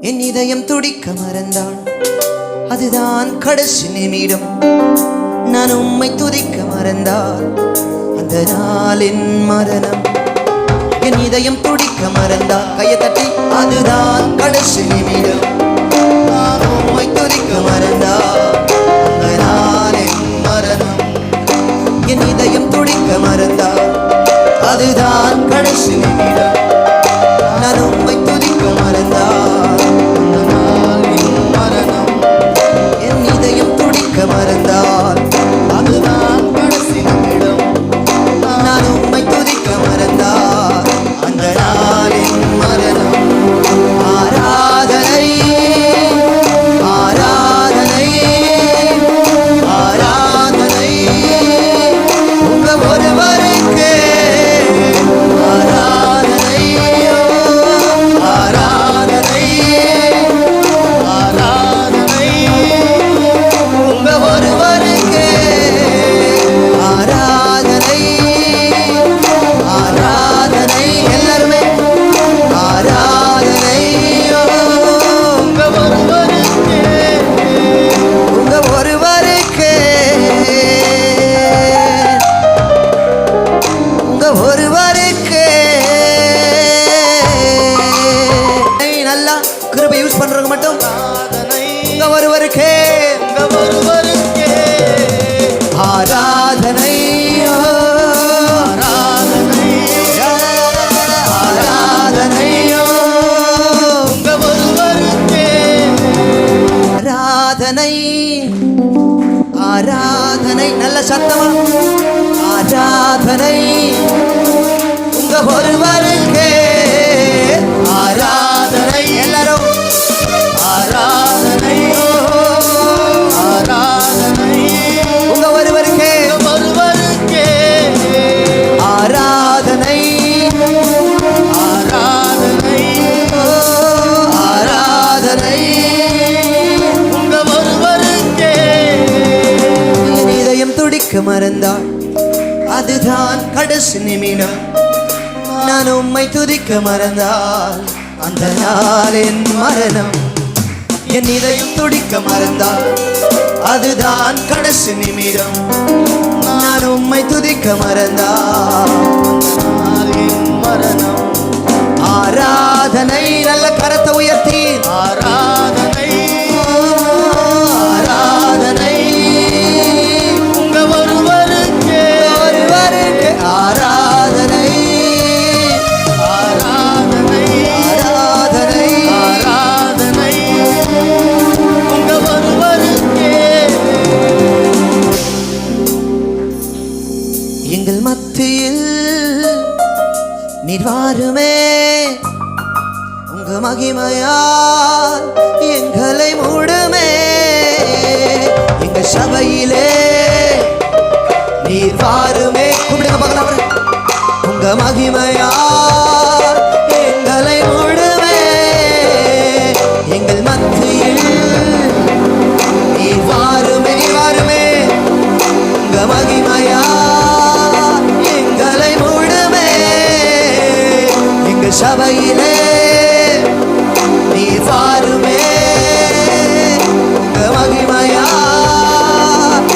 என் இதயம் துடிக்க மறந்தாள். அதுதான் கடைசி நிமிடம். நான் உம்மை துதிக்க மறந்தால் அந்த நாளின் மரணம். என் இதயம் துடிக்க மறந்தால் கையை தட்டி அதுதான் கடைசி நிமிடம். நான் உம்மை துதிக்க மறந்தால் அந்த நாளின் மரணம். என் இதயம் துடிக்க மறந்தால் அதுதான் கடைசி நிமிடம். நான் உம்மை துதிக்க மறந்தால் அந்த நாளின் மரணம். என் இதயம் துடிக்க மறந்தால் அதுதான் கடைசி நிமிடம். நான் உம்மை துதிக்க மறந்தால் அந்த நாளின் மரணம். ஆராதனை ஆராதனை ஆராதனை உங்க ஒருவருக்கு. ஆராதனை ஆராதனை ஆராதனை உங்க ஒருவருக்கு. ஆராதனை ஆராதனை எல்லாருமே ஆராதனை உங்க ஒருவருக்கு. உங்க ஒருவருக்கு. உங்க ஒருவருக்கு. நல்லா கிருபை யூஸ் பண்றவங்க மட்டும் உங்க ஒருவருக்கு. உங்க ஒருவருக்கு ஆராதனை ஆராதனை ஆராதனை உங்க ஒருவருக்கு. ஆராதனை ஆராதனை நல்ல சத்தமா ஆராதனை உங்க ஒருவருக்கு. ஆராதனை எல்லாரும் ஆராதனை ஆராதனை உங்க ஒருவருக்கு. ஒருவருக்கு ஆராதனை ஆராதனை ஆராதனை உங்க ஒருவருக்கு. என் இதயம் துடிக்க மறந்தாள் அதுதான் கடைசி நிமிடம். நான் உம்மை துதிக்க மறந்தால் அந்த நாளின் மரணம். என் இதயம் துடிக்க மறந்தால் அதுதான் கடைசி நிமிடம். நான் உம்மை துதிக்க மறந்தால் அந்த நாளின் மரணம். ஆராதனை நல்ல கரத்தை உயர்த்தி ஆராதனை ஆராதனை உங்க ஒருவருக்கு. ஒருவருக்கு ஆராதனை ஆராதனை ஆராதனை ஆராதனை உங்க ஒருவருக்கு. எங்கள் மத்தியில் நீர் வாருமே. உங்க மகிமையால் எங்களை மூடுமே. எங்க சபையிலே நீர் வாருமே. கூப்பிடுங்க பார்க்கலாம். உங்க மகிமையால் எங்களை மூடுமே. எங்கள் மத்தியில் நீர் வாருமே. நீர் வாருமே. உங்க மகிமையால் எங்களை மூடுமே. எங்க சபையிலே நீர் வாருமே. உங்க மகிமையால்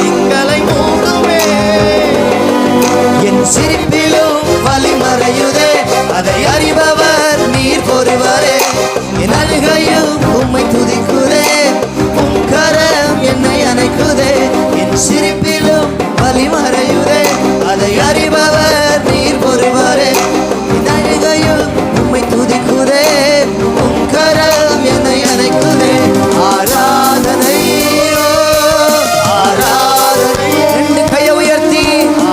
எங்களை மூடுமே. என் சிரிப்பிலும் வலி மறையுதே அதை அறிபவர் நீர் ஒருவரே. என் அழுகையும் உம்மை துதிக்குதே. உம் கரம் என்னை அணைக்குதே. என் சிரிப்பிலும் வலி மறையுதே அதை அறிபவர் நீர் ஒருவரே. என் அழுகையும் உம்மை துதிக்குதே. உம் கரம் என்னை அணைக்குதே. ஆராதனை ஆராதனை ரெண்டு கையை உயர்த்தி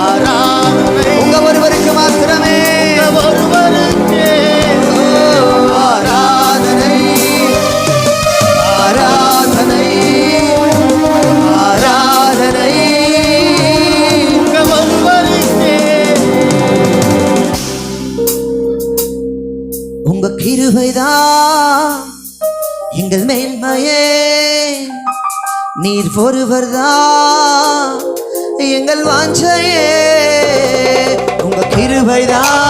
ஆராதனை உங்க ஒருவருக்கு மாத்திரமே. ஒருவருக்கு ஆராதனை ஆராதனை ஆராதனை உங்க ஒருவருக்கு. உங்க கிருபைதான் எங்கள் மேன்மையே. நீர் ஒருவர்தான் எங்கள் வாஞ்சையே. உங்க கிருபைதான்